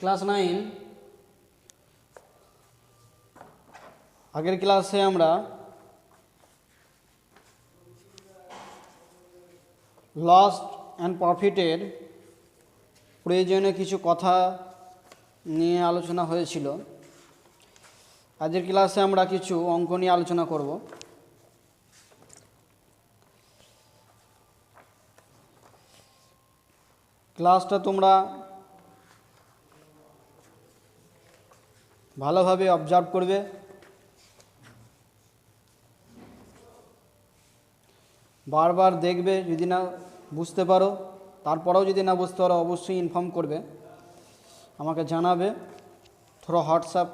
Class 9 আগের ক্লাসে আমরা লস অ্যান্ড প্রফিটের প্রয়োজনীয় কিছু কথা নিয়ে আলোচনা হয়েছিল। আজকের ক্লাসে আমরা কিছু অঙ্ক নিয়ে আলোচনা করব। ক্লাসটা তোমরা ভালোভাবে অবজার্ভ করবে, বারবার দেখবে। যদি না বুঝতে পারো, তারপরেও যদি না বুঝতে পারো অবশ্যই ইনফর্ম করবে, আমাকে জানাবে থ্রু হোয়াটসঅ্যাপ।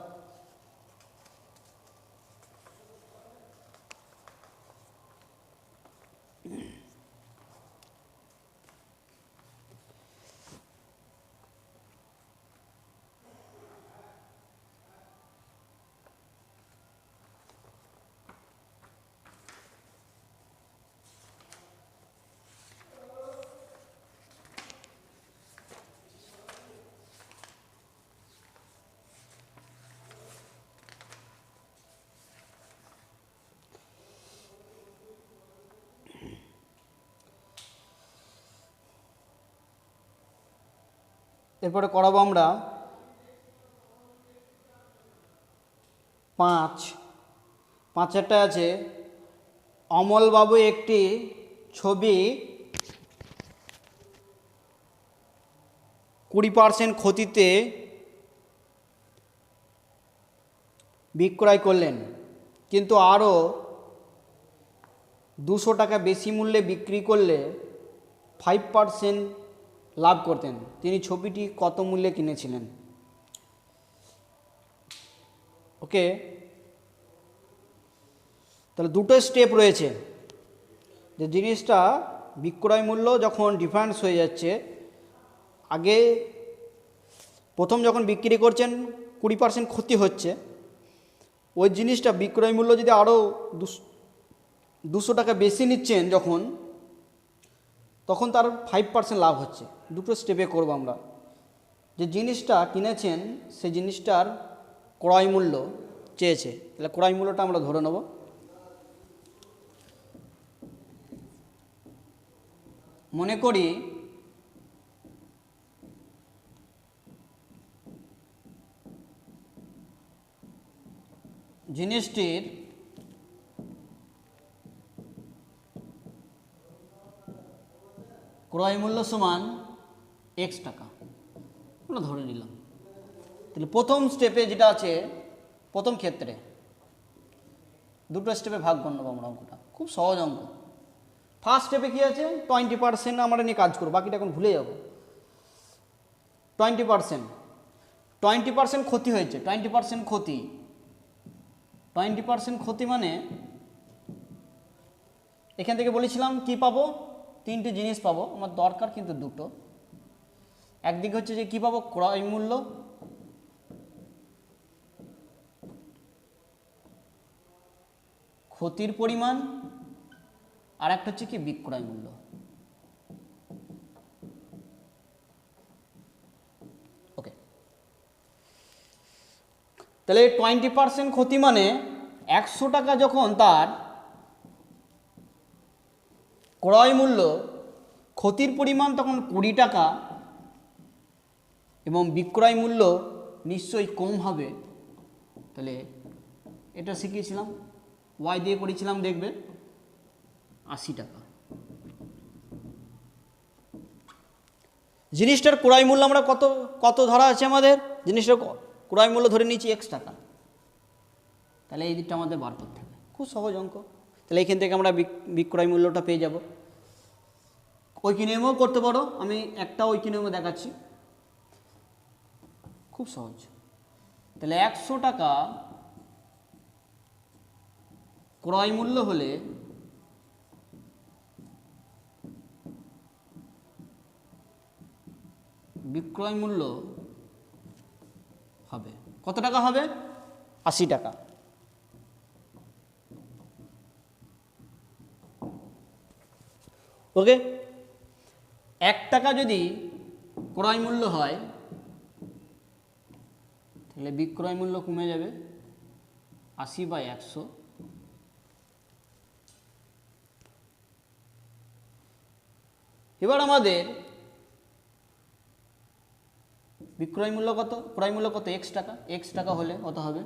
এরপরে করাবো আমরা 5-5 আছে অমলবাবু একটি ছবি 20% ক্ষতিতে বিক্রয় করলেন, কিন্তু আরও 200 টাকা বেশি মূল্যে বিক্রি করলে 5% লাভ করতেন। তিনি ছবিটি কত মূল্যে কিনেছিলেন? ওকে, তাহলে দুটো স্টেপ রয়েছে। যে জিনিসটা বিক্রয় মূল্য যখন ডিফারেন্স হয়ে যাচ্ছে, আগে প্রথম যখন বিক্রি করছেন 20% ক্ষতি হচ্ছে, ওই জিনিসটা বিক্রয় মূল্য যদি আরও 200 টাকা বেশি নিচ্ছেন তখন তার 5% লাভ হচ্ছে। দুটো স্টেপে করব আমরা। যে জিনিসটা কিনেছেন সেই জিনিসটার ক্রয় মূল্য চেয়েছে, তাহলে ক্রয় মূল্যটা আমরা ধরে নেব। মনে করি জিনিসটির ক্রয় মূল্য সমান x টাকা, আমরা ধরে নিলাম। তাহলে প্রথম স্টেপে যেটা আছে, প্রথম ক্ষেত্রে দুটো স্টেপে ভাগ করে নেবো আমরা। অঙ্কটা খুব সহজ অঙ্ক। ফার্স্ট স্টেপে কী আছে, 20% আমরা নিয়ে কাজ করবো, বাকিটা এখন ভুলে যাব। 20% ক্ষতি হয়েছে। 20% ক্ষতি মানে এখান থেকে বলেছিলাম কি পাবো, 3টে জিনিস পাবো। আমার দরকার কিন্তু দুটো। একদিকে হচ্ছে যে কি পাবো, ক্রয় মূল্য, ক্ষতির পরিমাণ, আর একটা হচ্ছে কি বিক্রয় মূল্য। ওকে, তাহলে 20% ক্ষতি মানে 100 টাকা যখন তার ক্রয় মূল্য, ক্ষতির পরিমাণ তখন 20 টাকা, এবং বিক্রয় মূল্য নিশ্চয়ই কম হবে। তাহলে এটা শিখিয়েছিলাম, ওয়াই দিয়ে করেছিলাম, দেখবে 80 টাকা। জিনিসটার ক্রয় মূল্য আমরা কত ধরা আছে, আমাদের জিনিসটার ক্রয় মূল্য ধরে নিয়েছি x টাকা। তাহলে এই দিকটা আমাদের বার করতে হবে। খুব সহজ অঙ্ক। তাহলে এখান থেকে আমরা বিক্রয় মূল্যটা পেয়ে যাব। ঐক্য নিয়মেও করতে পারো, আমি একটা ঐক্য নিয়মে দেখাচ্ছি, খুব সহজ। তাহলে 100 টাকা ক্রয় মূল্য হলে বিক্রয় মূল্য হবে কত টাকা হবে? 80 টাকা। ওকে, 1 টাকা যদি ক্রয় মূল্য হয় তাহলে বিক্রয় মূল্য কমে যাবে 80/100। এবার আমাদের বিক্রয় মূল্য কত, ক্রয় মূল্য কত, x টাকা। x টাকা হলে কত হবে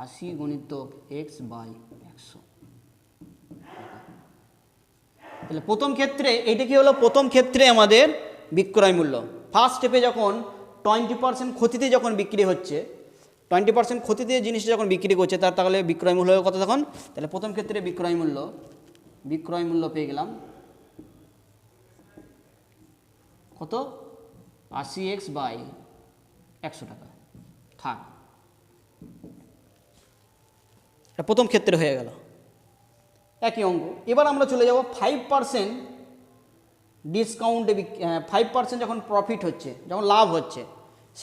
80 গুণিতক x/100। তাহলে প্রথম ক্ষেত্রে এইটা কি হলো, প্রথম ক্ষেত্রে আমাদের বিক্রয় মূল্য ফার্স্ট স্টেপে যখন 20% ক্ষতিতে যখন বিক্রি হচ্ছে, 20% ক্ষতিতে জিনিসটা যখন বিক্রি করছে তাহলে বিক্রয় মূল্য কত তখন, তাহলে প্রথম ক্ষেত্রে বিক্রয় মূল্য পেয়ে গেলাম কত 80x/100 টাকা। থাক, এটা প্রথম ক্ষেত্রে হয়ে গেল একই অঙ্ক। এবার আমরা চলে যাব 5% ডিসকাউন্টে, 5% যখন প্রফিট হচ্ছে, যখন লাভ হচ্ছে,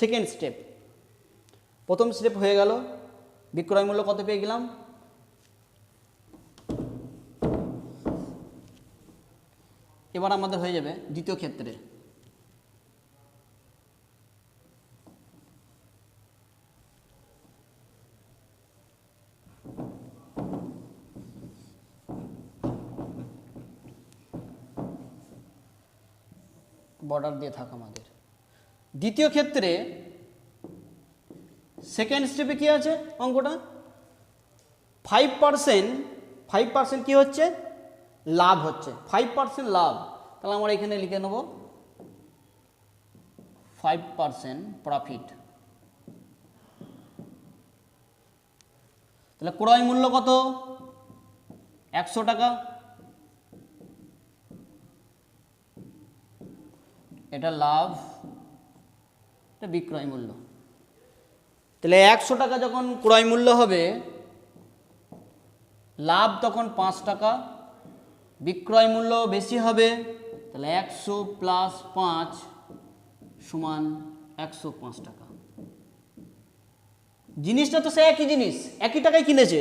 সেকেন্ড স্টেপ। প্রথম স্টেপ হয়ে গেল, বিক্রয় মূল্য কত পেয়ে গেলাম, এবার আমাদের হয়ে যাবে দ্বিতীয় ক্ষেত্রে। বর্ডার দিয়ে থাক আমাদের দ্বিতীয় ক্ষেত্রে সেকেন্ড স্টেপে কি আছে অঙ্কটা, 5% কি হচ্ছে, লাভ হচ্ছে, 5% লাভ। তাহলে আমরা এখানে লিখে নেব 5% প্রফিট। তাহলে ক্রয় মূল্য কত 100 টাকা, এটা লাভ, এটা বিক্রয় মূল্য। তাহলে 100 টাকা যখন ক্রয় মূল্য হবে, লাভ তখন 5 টাকা, বিক্রয় মূল্য বেশি হবে, তাহলে 100 + 5 সমান 105 টাকা। জিনিসটা তো সে একই জিনিস, একই টাকায় কিনেছে,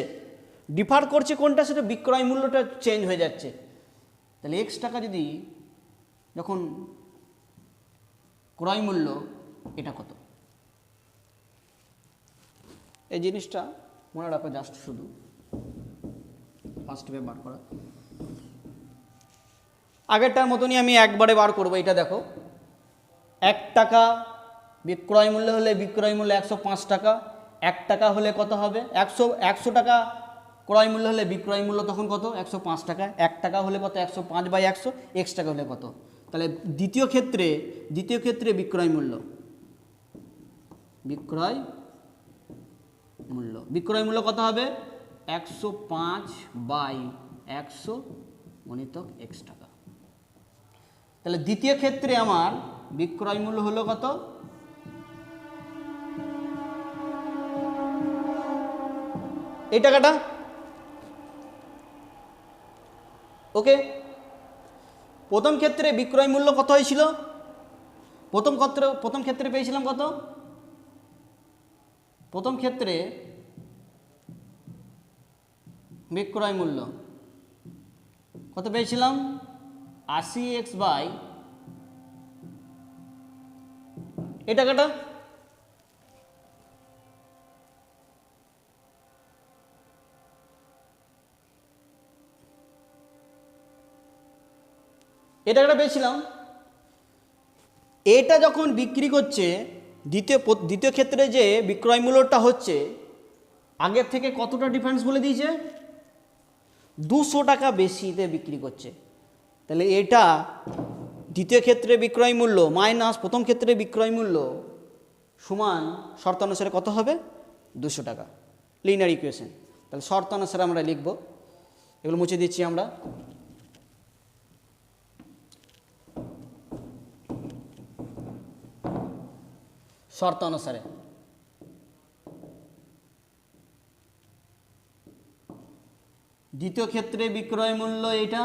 ডিফার করছে কোনটা, সেটা বিক্রয় মূল্যটা চেঞ্জ হয়ে যাচ্ছে। তাহলে x টাকা যদি যখন ক্রয় মূল্য, এটা কত, এই জিনিসটা মনে রাখো, জাস্ট শুধু ফার্স্ট স্টেপে বার করা। আগেরটার মতনই আমি একবারে বার করবো। এটা দেখো, 1 টাকা বিক্রয় মূল্য হলে বিক্রয় মূল্য 105 টাকা, 1 টাকা হলে কত হবে, 100 টাকা ক্রয় মূল্য হলে বিক্রয় মূল্য তখন কত 105 টাকা, 1 টাকা হলে কত 105/100, x টাকা হলে কত। তাহলে দ্বিতীয় ক্ষেত্রে বিক্রয় মূল্য কত হবে 105/100 গুণিতক x টাকা। তাহলে দ্বিতীয় ক্ষেত্রে আমার বিক্রয় মূল্য হলো কত, এই টাকাটা। ওকে, প্রথম ক্ষেত্রে বিক্রয় মূল্য কত হয়েছিল, প্রথম ক্ষেত্রে পেয়েছিলাম কত, প্রথম ক্ষেত্রে বিক্রয় মূল্য কত পেয়েছিলাম 80x এই টাকাটা। এই টাকাটা পেয়েছিলাম। এটা যখন বিক্রি করছে, দ্বিতীয় ক্ষেত্রে যে বিক্রয় মূল্যটা হচ্ছে, আগের থেকে কতটা ডিফারেন্স বলে দিয়েছে, 200 টাকা বেশিতে বিক্রি করছে। তাহলে এটা দ্বিতীয় ক্ষেত্রে বিক্রয় মূল্য মাইনাস প্রথম ক্ষেত্রে বিক্রয় মূল্য সমান শর্তানুসারে কত হবে 200 টাকা, লিনিয়ার ইকুয়েশন। তাহলে শর্তানুসারে আমরা লিখব, এগুলো মুছে দিচ্ছি আমরা। শর্তানুসারে দ্বিতীয় ক্ষেত্রে বিক্রয় মূল্য এটা,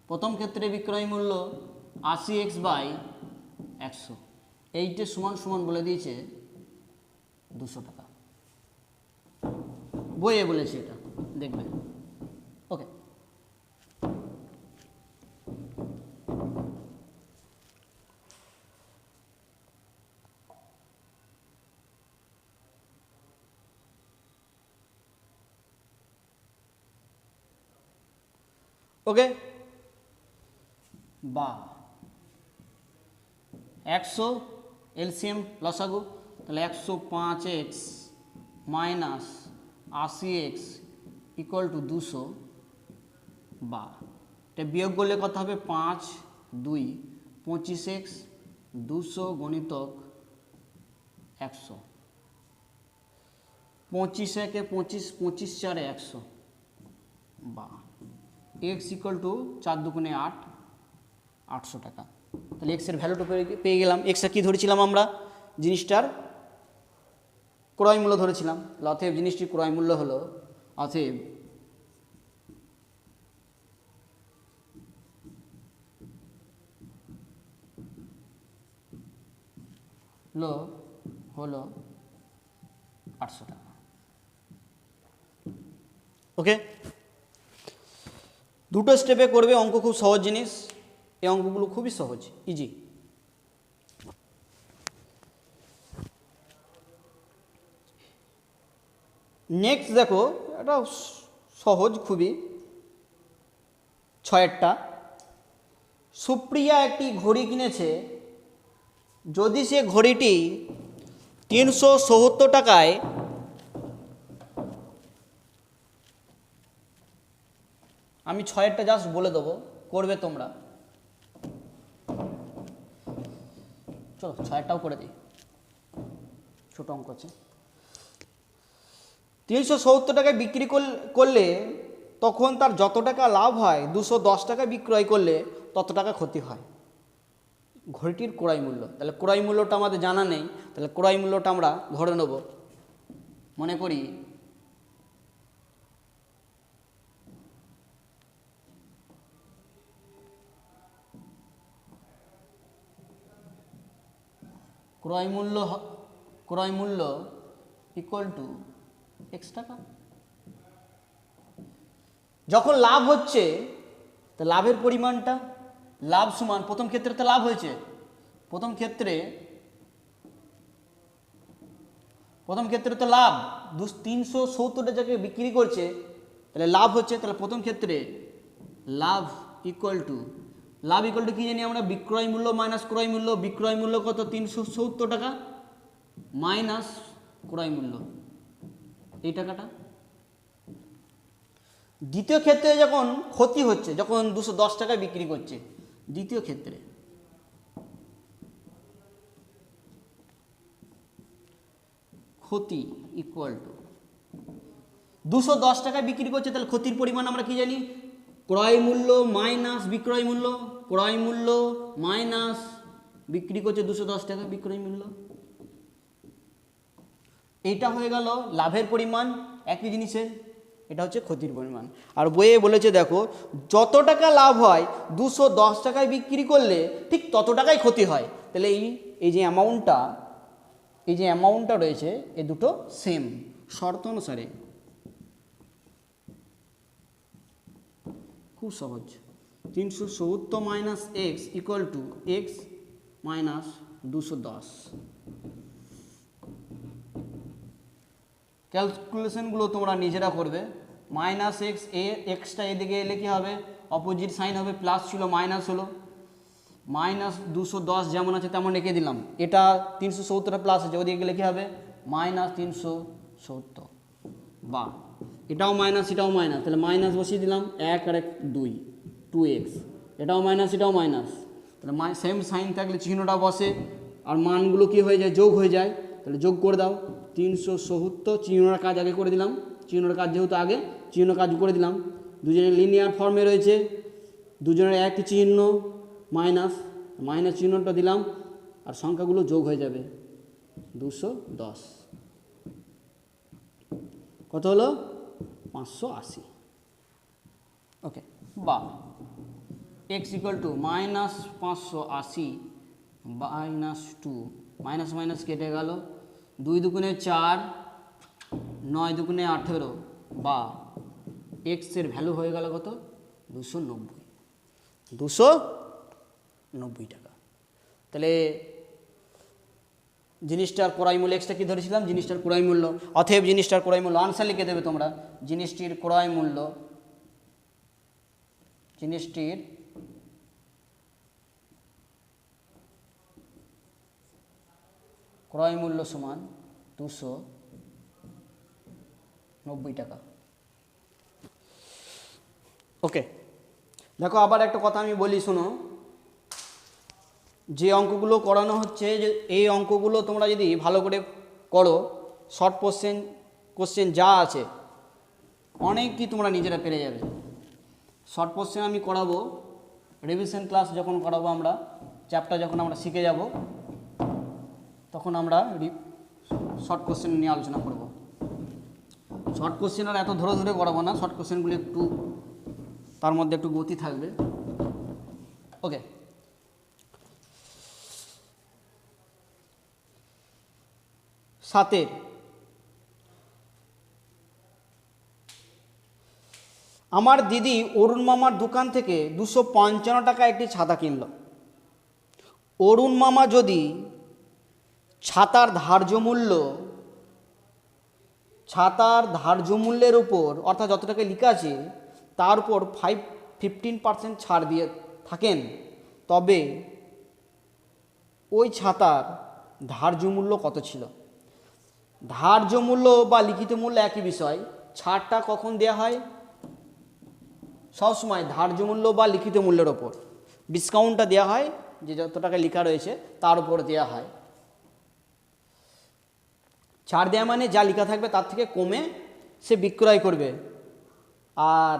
প্রথম ক্ষেত্রে বিক্রয় মূল্য 80x/100, এইটা সমান বলে দিয়েছে 200 টাকা, বইয়ে বলেছে এটা, দেখবেন। ওকে, ওকে, বা 100 এলসিএম লসাগু, তাহলে 105x minus 80x equal to 200, বা এটা বিয়োগ করলে কত হবে 5 2 25x 200 গণিতক 100, 25 একে 25 25 4 100, বা এক্স ইকুয়াল টু 4 দুগুণে 8 800 টাকা। তাহলে এক্সের ভ্যালুটা পেয়ে গেলাম। এক্সটা কী ধরেছিলাম আমরা, জিনিসটার ক্রয় মূল্য ধরেছিলাম। অতএব জিনিসটির ক্রয় মূল্য হলো, অতএব হলো 800 টাকা। ওকে, দুটো স্টেপে করবে, অঙ্ক খুব সহজ জিনিস, এই অঙ্কগুলো খুবই সহজ, ইজি। নেক্সট দেখো, এটা সহজ খুবই, 6টা। সুপ্রিয়া একটি ঘড়ি কিনেছে, যদি সে ঘড়িটি 370 টাকায় আমি 6টা জাস্ট বলে দেবো, করবে তোমরা। চলো 6টাও করে দিই, ছোট অঙ্ক আছে। 370 টাকায় বিক্রি করলে তখন তার যত টাকা লাভ হয় 210 টাকায় বিক্রয় করলে তত টাকা ক্ষতি হয়। ঘড়িটির ক্রয় মূল্য, তাহলে ক্রয় মূল্যটা আমাদের জানা নেই, তাহলে ক্রয় মূল্যটা আমরা ধরে নেব। মনে করি ক্রয় মূল্য ইকুয়াল টু এক্স টাকা। যখন লাভ হচ্ছে, তো লাভের পরিমাণটা, লাভ সমান, প্রথম ক্ষেত্রে তো লাভ হয়েছে, প্রথম ক্ষেত্রে তো লাভ 370 টাকায় বিক্রি করছে, তাহলে লাভ হচ্ছে, তাহলে প্রথম ক্ষেত্রে লাভ ইকুয়াল টু কি জানি আমরা, বিক্রয় মূল্য মাইনাস ক্রয় মূল্য। বিক্রয় মূল্য কত, 370 টাকা, মাইনাস ক্রয় মূল্য এই টাকাটা। দ্বিতীয় ক্ষেত্রে যখন ক্ষতি হচ্ছে, যখন 210 টাকায় বিক্রি করছে, দ্বিতীয় ক্ষেত্রে ক্ষতি ইকুয়াল টু 210 টাকায় বিক্রি করছে, তাহলে ক্ষতির পরিমাণ আমরা কি জানি, ক্রয় মূল্য মাইনাস বিক্রয় মূল্য, ক্রয় মূল্য মাইনাস বিক্রি করছে 210 টাকা বিক্রয় মূল্য, এইটা হয়ে গেল লাভের পরিমাণ একই জিনিসের, এটা হচ্ছে ক্ষতির পরিমাণ। আর বইয়ে বলেছে দেখো, যত টাকা লাভ হয় 210 টাকায় বিক্রি করলে ঠিক তত টাকাই ক্ষতি হয়। তাহলে এই যে অ্যামাউন্টটা রয়েছে, এই দুটো সেম শর্ত অনুসারে। খুব সহজ, 370 minus x equal to x minus 210। ক্যালকুলেশনগুলো তোমরা নিজেরা করবে। মাইনাস এক্স, এক্সটা এদিকে এলে কী হবে, অপোজিট সাইন হবে, প্লাস ছিল মাইনাস হলো, মাইনাস 210 যেমন আছে তেমন রেখে দিলাম। এটা 370 প্লাস আছে, ওদিকে গেলে কী হবে, মাইনাস 370, বা এটাও মাইনাস এটাও মাইনাস, তাহলে মাইনাস বসিয়ে দিলাম, 1 আর 1 2 2x, এটাও মাইনাস এটাও মাইনাস, তাহলে সেম সাইন থাকলে চিহ্নটা বসে আর মানগুলো কি হয়ে যায়, যোগ হয়ে যায়, তাহলে যোগ করে দাও। 370 চিহ্নর কাজ আগে করে দিলাম, চিহ্নর কাজ যেহেতু আগে, চিহ্ন কাজ করে দিলাম। দুজনের লিনিয়ার ফর্মে রয়েছে, দুজনের একই চিহ্ন, মাইনাস মাইনাস চিহ্নটা দিলাম আর সংখ্যাগুলো যোগ হয়ে যাবে, 210 কত হলো, 580। ওকে, বা x equal to minus 580 minus 2, minus minus কেটে গেল, 2 দুগুণে 4, 9 দুগুণে 18, বা এক্সের ভ্যালু হয়ে গেল কত, 290 টাকা। তাহলে জিনিসটার ক্রয় মূল্য, এক্সটা কি ধরেছিলাম, জিনিসটার ক্রয় মূল্য, অতএব জিনিসটার ক্রয় মূল্য, আনসার লিখে দেবে তোমরা, জিনিসটির ক্রয় মূল্য জিনিসটির ক্রয় মূল্য সমান 290 টাকা। ওকে, দেখো আবার একটা কথা আমি বলি, শোনো। যে অঙ্কগুলো করানো হচ্ছে, যে এই অঙ্কগুলো তোমরা যদি ভালো করে করো, শর্ট কোশ্চেন যা আছে অনেক কি তোমরা নিজেরা পেরে যাবে। শর্ট কোশ্চেন আমি করাবো রিভিশন ক্লাস যখন করাবো, আমরা চ্যাপ্টার যখন আমরা শিখে যাব, তখন আমরা শর্ট কোশ্চেন নিয়ে আলোচনা করব। শর্ট কোশ্চেন আর এত ধরে ধরে করাবো না, শর্ট কোশ্চেনগুলি একটু তার মধ্যে একটু গতি থাকবে। ওকে, সাতের আমার দিদি অরুণ মামার দোকান থেকে 255 টাকা একটি ছাতা কিনল। অরুণ মামা যদি ছাতার ধার্য মূল্যের উপর, অর্থাৎ যত টাকা লেখা আছে তার উপর 15% ছাড় দিয়ে থাকেন, তবে ওই ছাতার ধার্য মূল্য কত ছিল? ধার্য মূল্য বা লিখিত মূল্য একই বিষয়। ছাড়টা কখন দেয়া হয়? সবসময় ধার্য মূল্য বা লিখিত মূল্যের ওপর। ডিসকাউন্টটা দেওয়া হয় যে যত টাকা লেখা রয়েছে তার উপর দেওয়া হয়। ছাড় দেওয়া মানে যা লেখা থাকবে তার থেকে কমে সে বিক্রয় করবে। আর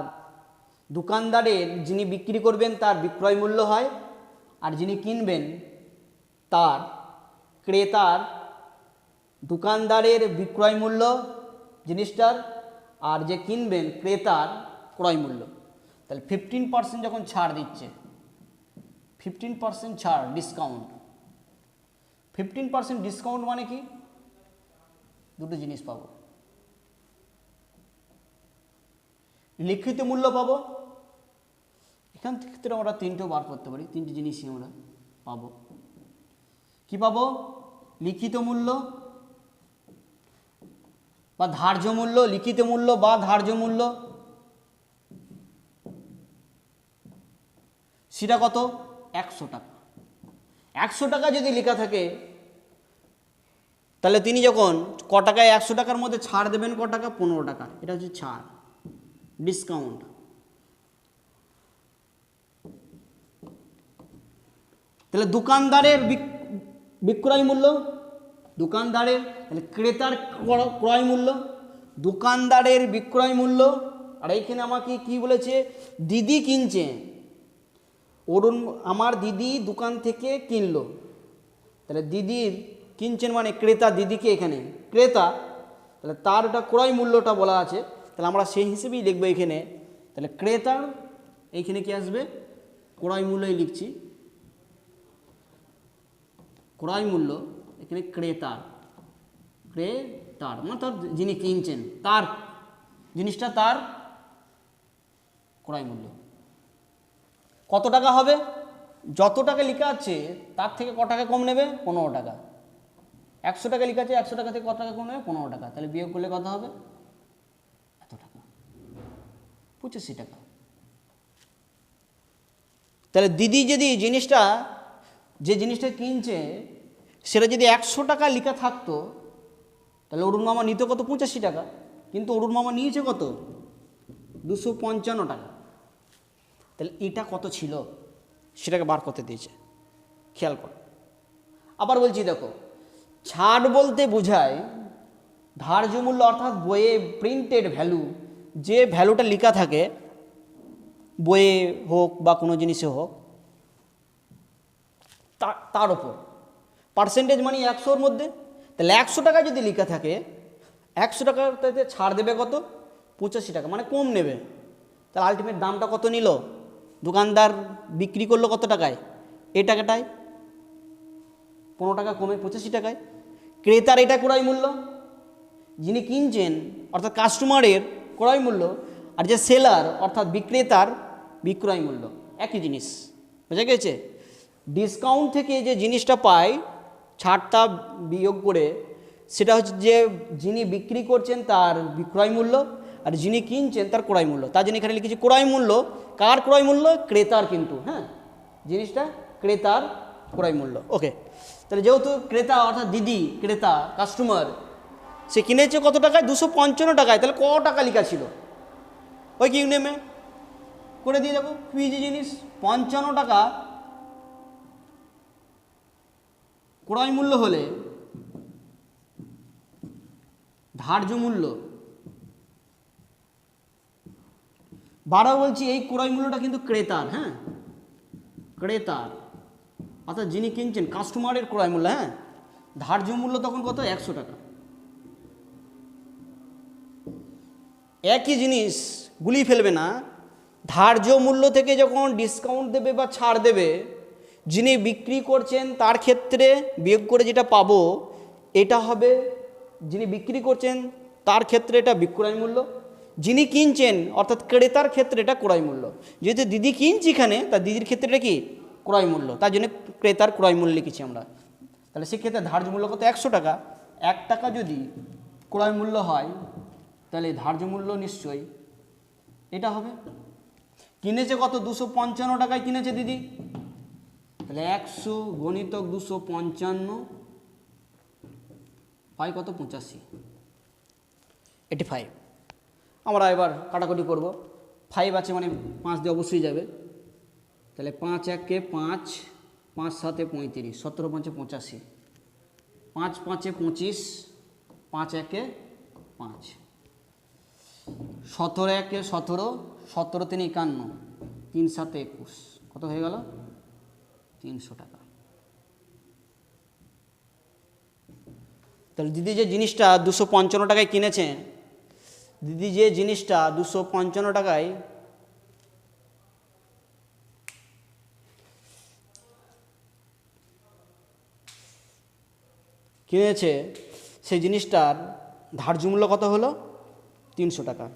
দোকানদারের যিনি বিক্রি করবেন তার বিক্রয় মূল্য হয়, আর যিনি কিনবেন তার ক্রেতার, দোকানদারের বিক্রয় মূল্য জিনিসটার, আর যে কিনবেন ক্রেতার ক্রয় মূল্য। তাহলে 15% যখন ছাড় দিচ্ছে, 15% ছাড়, ডিসকাউন্ট। 15% ডিসকাউন্ট মানে কি? দুটো জিনিস পাবো, লিখিত মূল্য পাবো, এখান থেকে আমরা তিনটেও বার করতে পারি, তিনটে জিনিসই আমরা পাবো। কি পাবো? লিখিত মূল্য বা ধার্য মূল্য, লিখিত মূল্য বা ধার্য মূল্য। সেটা কত? 100 টাকা। 100 টাকা যদি লেখা থাকে, তাহলে তিনি যখন ক টাকায় 100 টাকার মধ্যে ছাড় দেবেন, ক টাকা? 15 টাকা। এটা হচ্ছে ছাড়, ডিসকাউন্ট। তাহলে দোকানদারের বিক্রয় মূল্য, দোকানদারের, তাহলে ক্রেতার ক্রয় মূল্য, দোকানদারের বিক্রয় মূল্য। আর এইখানে আমাকে কি বলেছে? দিদি কিনছে, অরুণ, আমার দিদি দোকান থেকে কিনলো। তাহলে দিদির কিনছেন মানে ক্রেতা, দিদিকে এখানে ক্রেতা, তাহলে তার ওটা ক্রয় মূল্যটা বলা আছে, তাহলে আমরা সেই হিসেবেই লিখবো এখানে। তাহলে ক্রেতার এইখানে কি আসবে? ক্রয় মূল্যই লিখছি, ক্রয় মূল্য এখানে ক্রেতার, ক্রেতার মানে তার যিনি কিনছেন তার জিনিসটা, তার ক্রয় মূল্য কত টাকা হবে? যত টাকা লেখা আছে তার থেকে ক টাকা কম নেবে? 15 টাকা। 100 টাকা লেখা আছে, 100 টাকা থেকে কত টাকা কম নেবে? 15 টাকা। তাহলে বিয়োগ করলে কত হবে? এত টাকা, 85 টাকা। তাহলে দিদি যদি জিনিসটা, যে জিনিসটা কিনছে সেটা যদি 100 টাকা লেখা থাকতো, তাহলে অরুণ মামা নিত কত? 85 টাকা। কিন্তু অরুণ মামা নিয়েছে কত? 255 টাকা। তাহলে এটা কত ছিল সেটাকে বার করতে দিয়েছে, খেয়াল করো। আবার বলছি দেখো, ছাড় বলতে বোঝায় ধার্য মূল্য, অর্থাৎ বইয়ে প্রিন্টেড ভ্যালু, যে ভ্যালুটা লেখা থাকে বইয়ে হোক বা কোনো জিনিসে হোক, তার ওপর পার্সেন্টেজ মানে 100-র মধ্যে। তাহলে 100 টাকা যদি লেখা থাকে, 100 টাকাতে ছাড় দেবে কত? 85 টাকা, মানে কম নেবে। তাহলে আলটিমেট দামটা কত নিল? দোকানদার বিক্রি করলো কত টাকায়? এই টাকাটায় 15 টাকা কমে 85 টাকায়। ক্রেতার এটা ক্রয় মূল্য, যিনি কিনছেন অর্থাৎ কাস্টমারের ক্রয় মূল্য, আর যে সেলার অর্থাৎ বিক্রেতার বিক্রয় মূল্য, একই জিনিস। বুঝা গেছে? ডিসকাউন্ট থেকে যে জিনিসটা পায়, ছাড়টা বিয়োগ করে, সেটা হচ্ছে যে যিনি বিক্রি করছেন তার বিক্রয় মূল্য, আর যিনি কিনছেন তার ক্রয় মূল্য। তার জন্য এখানে লিখেছি ক্রয় মূল্য। কার ক্রয় মূল্য? ক্রেতার, কিন্তু হ্যাঁ জিনিসটা ক্রেতার ক্রয় মূল্য। ওকে, তাহলে যেহেতু ক্রেতা অর্থাৎ দিদি, ক্রেতা কাস্টমার, সে কিনেছে কত টাকায়? 255 টাকায়। তাহলে কত টাকা লেখা ছিল ওই কি নেমে করে দিয়ে দেবো। পিজি জিনিস 55 টাকা ক্রয় মূল্য হলে ধার্য মূল্য বারো বলছি, এই ক্রয় মূল্যটা কিন্তু ক্রেতার, হ্যাঁ ক্রেতার অর্থাৎ যিনি কিনছেন কাস্টমারের ক্রয় মূল্য। হ্যাঁ, ধার্য মূল্য তখন কত? 100 টাকা। একই জিনিস গুলিয়ে ফেলবে না, ধার্য মূল্য থেকে যখন ডিসকাউন্ট দেবে বা ছাড় দেবে, যিনি বিক্রি করছেন তার ক্ষেত্রে বিয়োগ করে যেটা পাবো এটা হবে, যিনি বিক্রি করছেন তার ক্ষেত্রে এটা বিক্রয় মূল্য, যিনি কিনছেন অর্থাৎ ক্রেতার ক্ষেত্রে এটা ক্রয় মূল্য। যেহেতু দিদি কিনছি এখানে, তার দিদির ক্ষেত্রে এটা কি? ক্রয় মূল্য, তার জন্য ক্রেতার ক্রয় মূল্য লিখেছি আমরা। তাহলে সেক্ষেত্রে ধার্য মূল্য কত? 100 টাকা। 1 টাকা যদি ক্রয় মূল্য হয় তাহলে ধার্য মূল্য নিশ্চয়ই এটা হবে। কিনেছে কত? 255 টাকায় কিনেছে দিদি, তাহলে 100 গণিতক 255 পাই কত? 85, 85। আমরা এবার কাটাকুটি করব। 5 আছে মানে 5 দিয়ে অবশ্যই যাবে, তাহলে 5 একে 5, 5 7 35, 17 5 85, 5 5 25, 5 1 5, 17 1 17, 17 3 51, 3 7 21, কত হয়ে গেল? 300 টাকা। তাহলে দিদি যে জিনিসটা 255 টাকায় কিনেছে, দিদি যে জিনিসটা 255 টাকায় কিনেছে, সেই জিনিসটার ধার্য মূল্য কত হলো? 300 টাকা।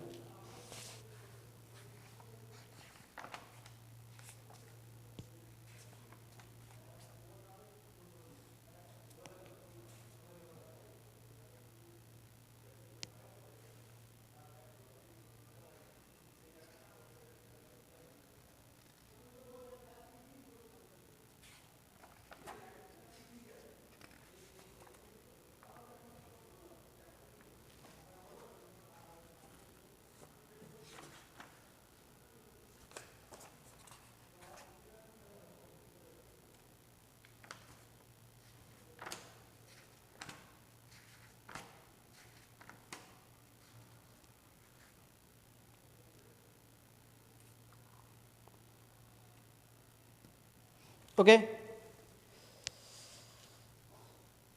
ওকে,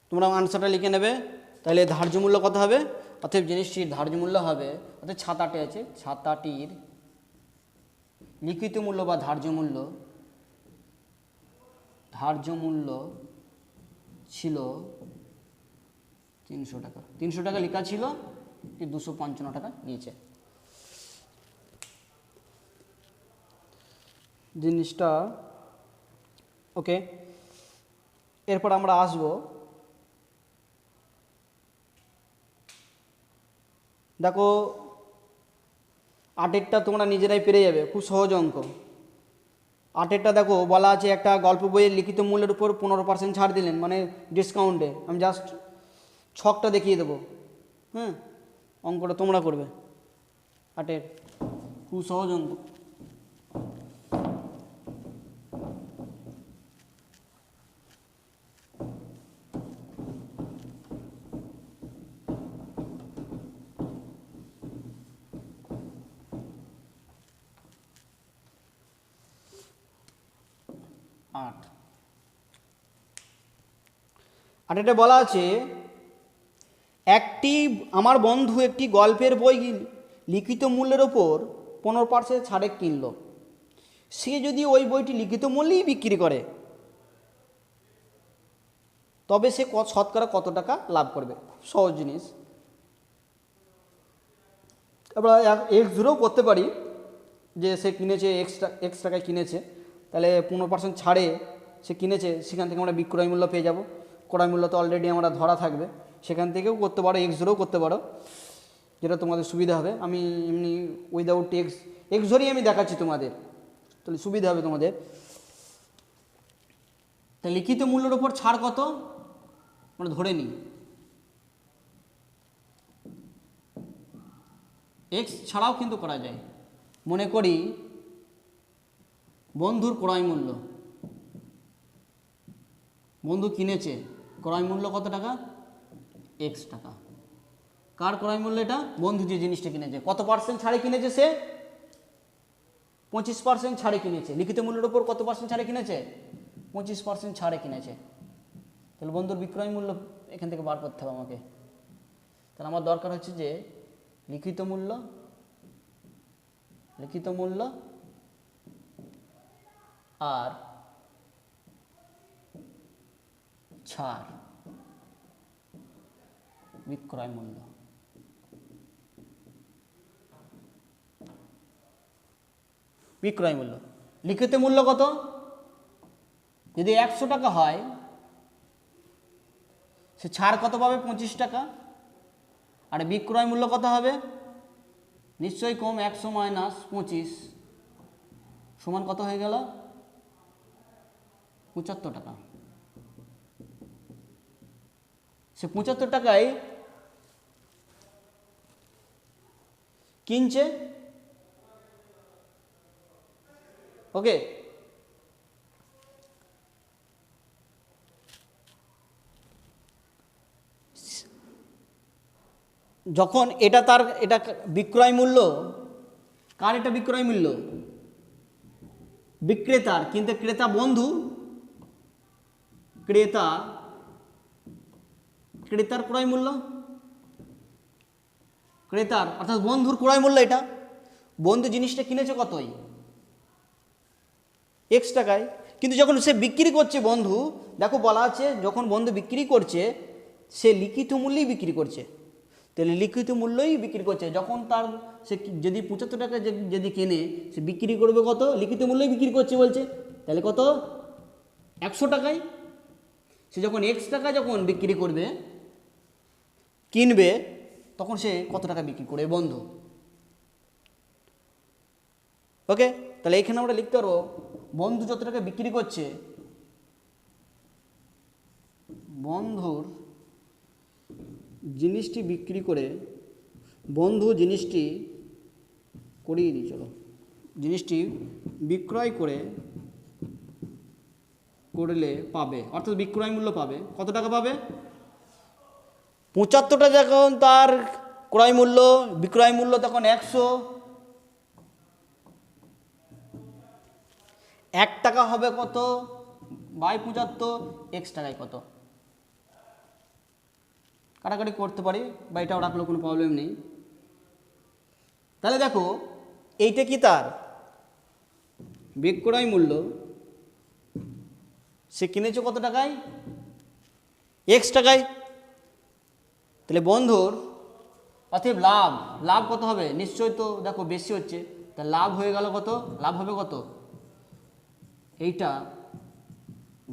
তোমরা আনসারটা লিখে নেবে। তাহলে ধার্য মূল্য কত হবে? অতএব জিনিসটির ধার্য মূল্য হবে, অর্থাৎ ছাতাটি আছে, ছাতাটির লিখিত মূল্য বা ধার্য মূল্য ছিল 300 টাকা। 300 টাকা লেখা ছিল, 255 টাকা নিয়েছে। জিনিসটা ওকে, এরপর আমরা আসব দেখো 8এরটা তোমরা নিজেরাই পেরে যাবে, খুব সহজ অঙ্ক। 8এরটা দেখো বলা আছে একটা গল্প বইয়ের লিখিত মূল্যের উপর 15% ছাড় দিলেন, মানে ডিসকাউন্টে। আমি জাস্ট ছকটা দেখিয়ে দেবো, হ্যাঁ অঙ্কটা তোমরা করবে। 8এর খুব সহজ অঙ্ক। আর এটা বলা আছে আমার বন্ধু একটি গল্পের বই লিখিত মূল্যের ওপর 15% ছাড়ে কিনল। সে যদি ওই বইটি লিখিত মূল্যেই বিক্রি করে তবে সে শতকরা কত টাকা লাভ করবে? খুব সহজ জিনিস। আমরা x0 করতে পারি, যে সে কিনেছে এক্স টাকায় কিনেছে, তাহলে 15% ছাড়ে সে কিনেছে, সেখান থেকে আমরা বিক্রয় মূল্য পেয়ে যাব। ক্রয় মূল্য তো অলরেডি আমরা ধরা থাকবে, সেখান থেকেও করতে পারো, x0 করতে পারো। যেটা তোমাদের সুবিধা হবে। আমি এমনি উইদাউট এক্স এক্স ধরেই আমি দেখাচ্ছি তোমাদের, তাহলে সুবিধা হবে তোমাদের। তা লিখিত মূল্যের ওপর ছাড় কত মানে ধরে নিই, এক্স ছাড়াও কিন্তু করা যায়। মনে করি বন্ধুর ক্রয় মূল্য, বন্ধু কিনেছে, ক্রয় মূল্য কত টাকা, এক্স টাকা। কার ক্রয় মূল্য এটা, বন্ধু যে জিনিসটা কিনেছে, কত পার্সেন্ট ছাড়ে কিনেছে সে, 25% ছাড়ে কিনেছে। লিখিত মূল্যের উপর কত পার্সেন্ট ছাড়ে কিনেছে, 25% ছাড়ে কিনেছে। তাহলে বন্ধুর বিক্রয় মূল্য এখান থেকে বার করতে হবে আমাকে। তাহলে আমার দরকার হচ্ছে যে লিখিত মূল্য, লিখিত মূল্য আর ছাড় বিক্রয় মূল্য। বিক্রয় মূল্য, লিখিত মূল্য কত, যদি 100 টাকা হয় সে ছাড় কত পাবে, 25 টাকা। আর বিক্রয় মূল্য কত হবে, নিশ্চয়ই কম, 100 মাইনাস 25 সমান কত হয়ে গেল, 75 টাকা। সে 75 টাকায় কিনছে, ওকে। যখন এটা তার, এটা বিক্রয় মূল্য কার, এটা বিক্রয় মূল্য বিক্রেতার, কিন্তু ক্রেতা বন্ধু, ক্রেতা, ক্রেতার ক্রয় মূল্য, ক্রেতার অর্থাৎ বন্ধুর ক্রয় মূল্য এটা। বন্ধু জিনিসটা কিনেছে কতই, এক্স টাকায়, কিন্তু যখন সে বিক্রি করছে বন্ধু, দেখো বলা আছে যখন বন্ধু বিক্রি করছে সে লিখিত মূল্যেই বিক্রি করছে। তাহলে লিখিত মূল্যই বিক্রি করছে, যখন তার সে যদি 75 টাকা যদি কেনে সে বিক্রি করবে কত, লিখিত মূল্যই বিক্রি করছে বলছে, তাহলে কত, 100 টাকায়। সে যখন এক্স টাকা যখন বিক্রি করবে, কিনবে, তখন সে কত টাকা বিক্রি করবে বন্ধু, ওকে। তাহলে এইখানে আমরা লিখতে পারবো বন্ধু যত টাকা বিক্রি করছে, বন্ধুর জিনিসটি বিক্রি করে, বন্ধু জিনিসটি করিয়ে দিই, চলো, জিনিসটি বিক্রয় করলে পাবে, অর্থাৎ বিক্রয় মূল্য পাবে, কত টাকা পাবে, 75 টাকা যখন তার ক্রয় মূল্য, বিক্রয় মূল্য তখন 100, 1 টাকা হবে কত বাই 75, এক্স টাকায় কত, কাটাকাটি করতে পারি বা এটাও রাখলেও কোনো প্রবলেম নেই। তাহলে দেখো এইটা কি তার বিক্রয় মূল্য, সে কিনেছে কত টাকায়, এক্স টাকায়। তাহলে বন্ধুর অতএব লাভ, লাভ কত হবে, নিশ্চয়ই তো দেখো বেশি হচ্ছে, তা লাভ হয়ে গেল কত, লাভ হবে কত, এইটা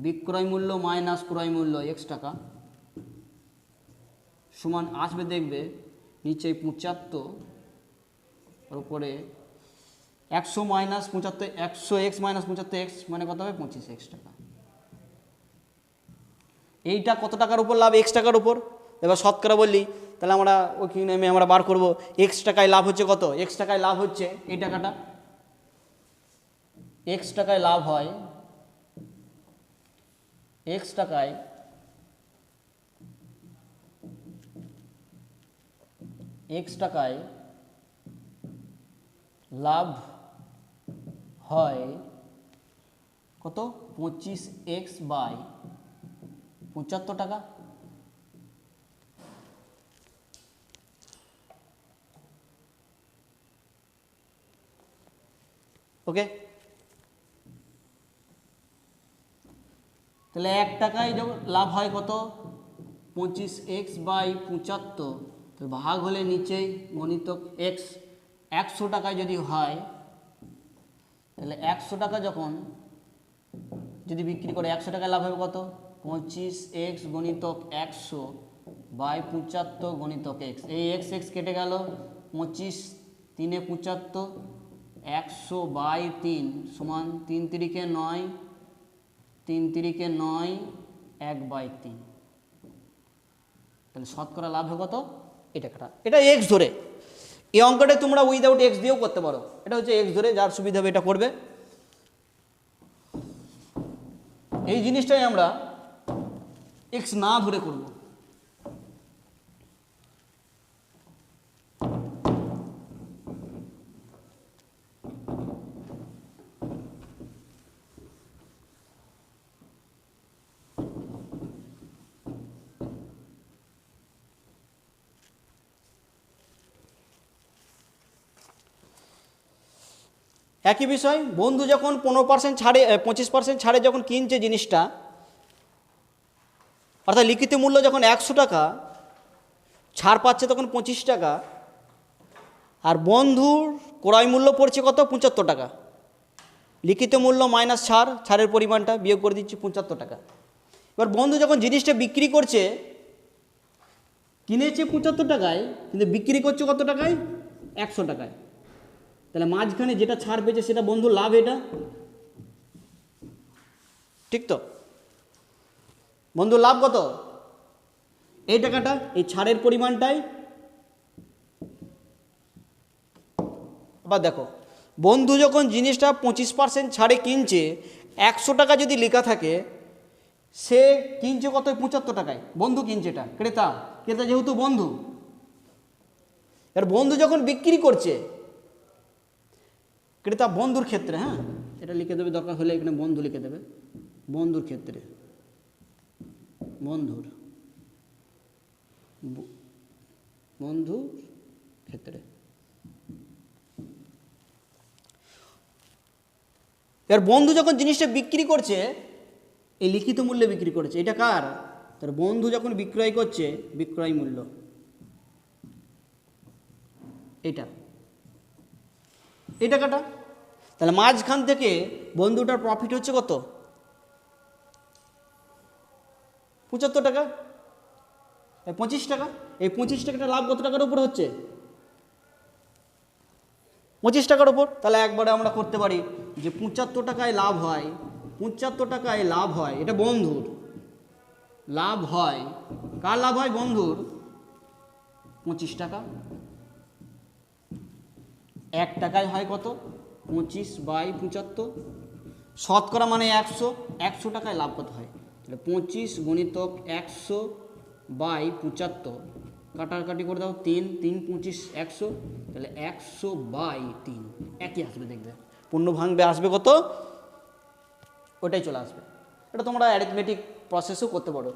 বিক্রয় মূল্য মাইনাস ক্রয় মূল্য এক্স টাকা সমান আসবে, দেখবে নিচে 75 উপরে 100 মাইনাস 75, 100 এক্স মাইনাস 75 এক্স মানে কত হবে, 25 এক্স টাকা। এইটা কত টাকার উপর লাভ, এক্স টাকার উপর। এবার শতকরা বললি তাহলে আমরা ওইখানে আমরা বার করব, এক্স টাকায় লাভ হচ্ছে কত, এক্স টাকায় লাভ হচ্ছে এই টাকাটা, এক্স টাকায় লাভ হয়, এক্স টাকায় লাভ হয় কত, 25x বাই 75 টাকা। ওকে, তাহলে 1 টাকায় যখন লাভ হয় কত, 25x বাই 75, তো ভাগ হলে নিচেই গণিতক এক্স, 100 টাকায় যদি হয় তাহলে 100 টাকা যখন যদি বিক্রি করে 100 টাকায় লাভ হবে কত, 25x গণিতক 100 বাই 75 গণিতক এক্স, এই এক্স এক্স কেটে গেল, 25 3 75, 100 বাই 3 সমান 3 3 9, 3 3 9, 1/3। তাহলে শতকরা লাভ কত? এটা কাটা, এটা এক্স ধরে। এই অঙ্কটা তোমরা উইদাউট এক্স দিয়েও করতে পারো, এটা হচ্ছে এক্স ধরে, যার সুবিধা হবে এটা করবে। এই জিনিসটাই আমরা এক্স না ধরে করব। একই বিষয়, বন্ধু যখন 15% ছাড়ে 25% ছাড়ে যখন কিনছে জিনিসটা, অর্থাৎ লিখিত মূল্য যখন 100 টাকা, ছাড় পাচ্ছে তখন 25 টাকা, আর বন্ধুর ক্রয় মূল্য পড়ছে কত? 75 টাকা। লিখিত মূল্য মাইনাস ছাড়, ছাড়ের পরিমাণটা বিয়োগ করে দিচ্ছি 75 টাকা। এবার বন্ধু যখন জিনিসটা বিক্রি করছে, কিনেছে 75 টাকায় কিন্তু বিক্রি করছে কত টাকায়? 100 টাকায়। তাহলে মাঝখানে যেটা ছাড় পেয়েছে সেটা বন্ধুর লাভ, এটা ঠিক তো? বন্ধুর লাভ কত? এই টাকাটা, এই ছাড়ের পরিমাণটাই। আবার দেখো, বন্ধু যখন জিনিসটা 25% ছাড়ে কিনছে, 100 টাকা যদি লেখা থাকে, সে কিনছে কত? 75 টাকায়। বন্ধু কিনছে, এটা ক্রেতা, ক্রেতা যেহেতু বন্ধু। এর বন্ধু যখন বিক্রি করছে, ক্রেতা বন্ধুর ক্ষেত্রে, হ্যাঁ এটা লিখে দেবে, দরকার হলে এখানে বন্ধু লিখে দেবে, বন্ধুর ক্ষেত্রে, বন্ধুর ক্ষেত্রে। এর বন্ধু যখন জিনিসটা বিক্রি করছে, এই লিখিত মূল্যে বিক্রি করছে, এটা কার? তার বন্ধু যখন বিক্রয় করছে, বিক্রয় মূল্য এটা, এই টাকাটা। তাহলে মাঝখান থেকে বন্ধুটার প্রফিট হচ্ছে কত? 75 টাকা, 25 টাকা। এই 25 টাকাটা লাভ কত টাকার উপর হচ্ছে? 25 টাকার উপর। তাহলে একবারে আমরা করতে পারি যে 75 টাকায় লাভ হয়, 75 টাকায় লাভ হয়, এটা বন্ধুর লাভ হয়। কার লাভ হয়? বন্ধুর। 25 টাকা, 1 টাকায় হয় কত? 25/75। শতকরা মানে 100, 100 টাকায় লাভ কত হয়? তাহলে 25 গুণিতক 100/75, কাটাকাটি করে দাও, 3 3 25 100, তাহলে 100/3 একই আসবে, দেখবে পূর্ণ ভাঙবে, আসবে কত? ওটাই চলে আসবে। এটা তোমরা অ্যারিথমেটিক প্রসেসও করতে পারো,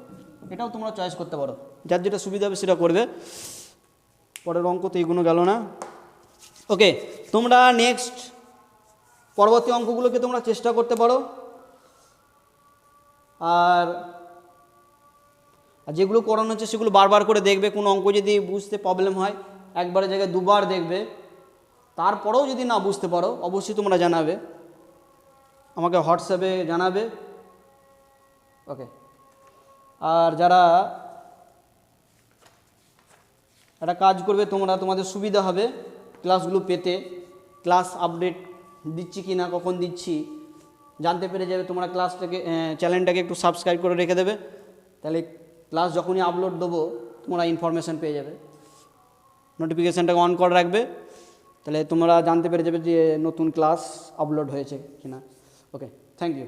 এটাও তোমরা চয়েস করতে পারো, যার যেটা সুবিধা হবে সেটা করবে। পরের অঙ্ক তো এইগুলো গেল না। ওকে, তোমরা নেক্সট পরবর্তী অঙ্কগুলোকে তোমরা চেষ্টা করতে পারো। আর যেগুলো করানো হচ্ছে সেগুলো বারবার করে দেখবে। কোনো অঙ্ক যদি বুঝতে প্রবলেম হয়, একবারের জায়গায় দুবার দেখবে। তারপরেও যদি না বুঝতে পারো, অবশ্যই তোমরা জানাবে, আমাকে হোয়াটসঅ্যাপে জানাবে। ওকে, আর যারা একটা কাজ করবে, তোমরা, তোমাদের সুবিধা হবে ক্লাসগুলো পেতে। ক্লাস আপডেট দিচ্ছি কি না, কখন দিচ্ছি জানতে পেরে যাবে। তোমরা ক্লাসটাকে, চ্যানেলটাকে একটু সাবস্ক্রাইব করে রেখে দেবে, তাহলে ক্লাস যখনই আপলোড দেবো তোমরা ইনফরমেশান পেয়ে যাবে। নোটিফিকেশানটাকে অন করে রাখবে, তাহলে তোমরা জানতে পেরে যাবে যে নতুন ক্লাস আপলোড হয়েছে কিনা। ওকে, থ্যাংক ইউ।